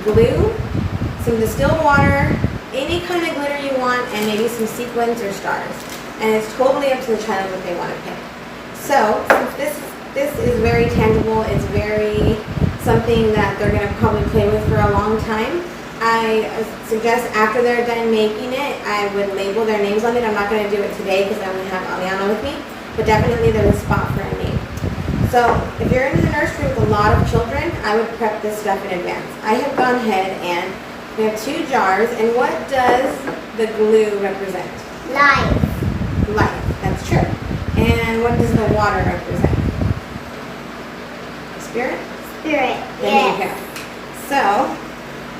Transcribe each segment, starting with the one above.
glue, some distilled water, any kind of glitter you want, and maybe some sequins or stars. And it's totally up to the child what they want to pick. So since this is very tangible, it's very something that they're going to probably play with for a long time, I suggest after they're done making it, I would label their names on it. I'm not going to do it today because I only have Aliana with me, but definitely there's a spot for a name. So if you're in the nursery with a lot of children, I would prep this stuff in advance. I have gone ahead and we have 2 jars, and what does the glue represent? Life. Life, that's true. And what does the water represent? Spirit? Spirit. There you go. So,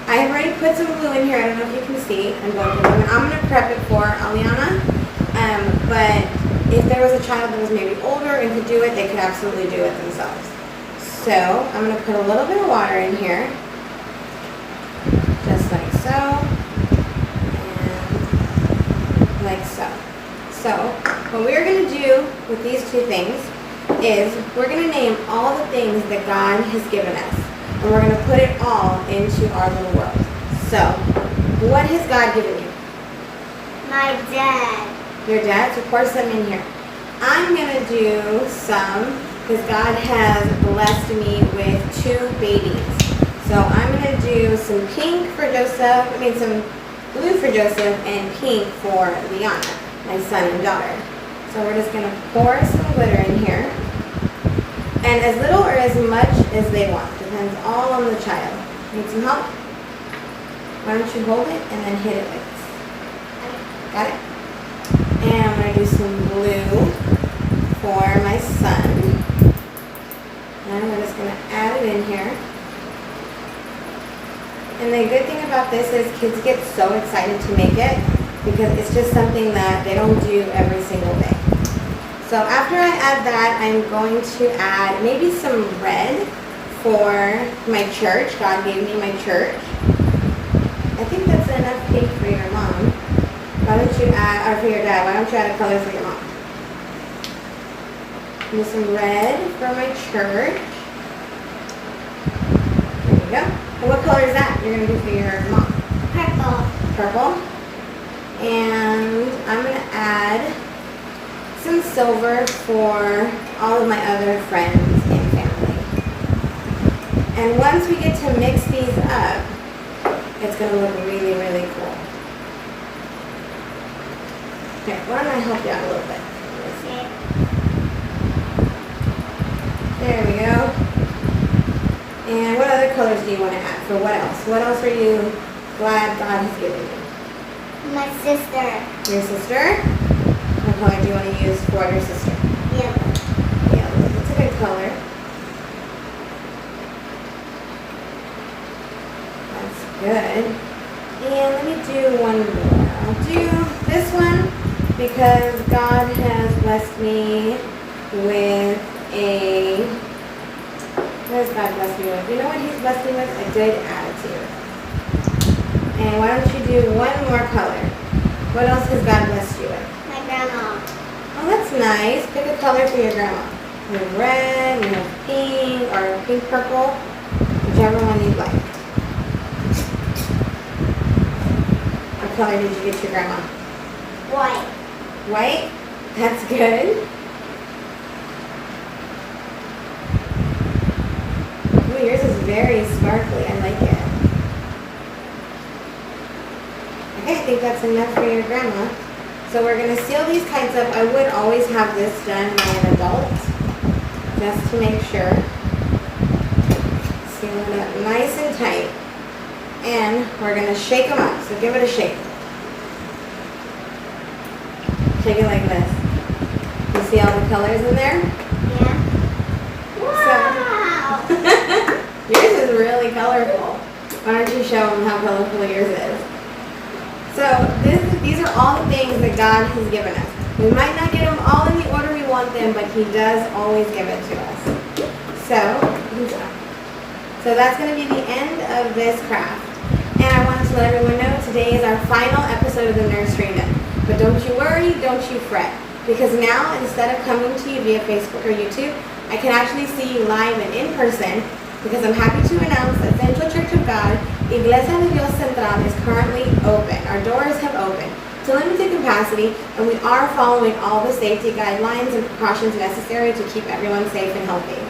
I have already put some glue in here. I don't know if you can see. I'm going to I'm going to prep it for Aliana. But if there was a child that was maybe older and could do it, they could absolutely do it themselves. So, I'm going to put a little bit of water in here. Just like so. And like so. So, what we're going to do with these 2 things is we're going to name all the things that God has given us. And we're going to put it all into our little world. So, what has God given you? My dad. Your dad? So pour some in here. I'm going to do some, because God has blessed me with 2 babies. So I'm going to do some pink for Joseph, some blue for Joseph, and pink for Liana, my son and daughter. So we're just going to pour some glitter in here. And as little or as much as they want. Depends all on the child. Need some help? Why don't you hold it and then hit it like this. Got it? And I'm going to do some blue for my son. And we're just going to add it in here. And the good thing about this is kids get so excited to make it because it's just something that they don't do every single day. So after I add that, I'm going to add maybe some red for my church. God gave me my church. I think that's enough pink for your mom. Why don't you add, or for your dad, why don't you add a color for your mom? Do some red for my church. There you go. And what color is that you're going to do for your mom? Purple. Purple. And I'm going to add some silver for all of my other friends and family. And once we get to mix these up, it's going to look really, really cool. Here, why don't I help you out a little bit? There we go. And what other colors do you want to add? For what else? What else are you glad God has given you? My sister. Your sister? What color do you want to use for your sister? Yellow. Yellow. That's a good color. That's good. And let me do one more. I'll do this one because God has blessed me with a... What has God blessed me with? You know what He's blessed me with? A good attitude. And why don't you do one more color? What else has God blessed you with? My grandma. Oh, that's nice. Pick a color for your grandma. You have red, you have pink, or pink purple, whichever one you'd like. What color did you get your grandma? White. White? That's good. Ooh, yours is very sparkly. I like it. Okay, I think that's enough for your grandma. So we're going to seal these kinds up. I would always have this done by an adult, just to make sure. Seal it up nice and tight. And we're going to shake them up. So give it a shake. Shake it like this. You see all the colors in there? Yeah. Wow! So, yours is really colorful. Why don't you show them how colorful yours is? So these are all the things that God has given us. We might not get them all in the order we want them, but He does always give it to us. So that's going to be the end of this craft. And I wanted to let everyone know today is our final episode of the Nursery Nook. But don't you worry, don't you fret. Because now, instead of coming to you via Facebook or YouTube, I can actually see you live and in person, because I'm happy to announce that Central Church of God Iglesia de Dios Central is currently open. Our doors have opened to limited capacity, and we are following all the safety guidelines and precautions necessary to keep everyone safe and healthy.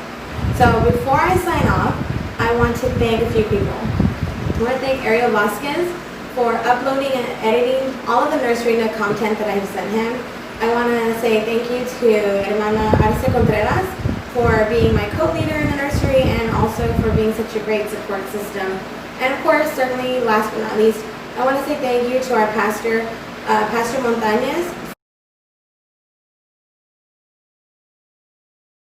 So before I sign off, I want to thank a few people. I want to thank Ariel Vasquez for uploading and editing all of the Nursery Nook content that I have sent him. I want to say thank you to Hermana Arce Contreras for being my co-leader in the nursery and also for being such a great support system. And of course, certainly last but not least, I want to say thank you to our pastor, Pastor Montañez,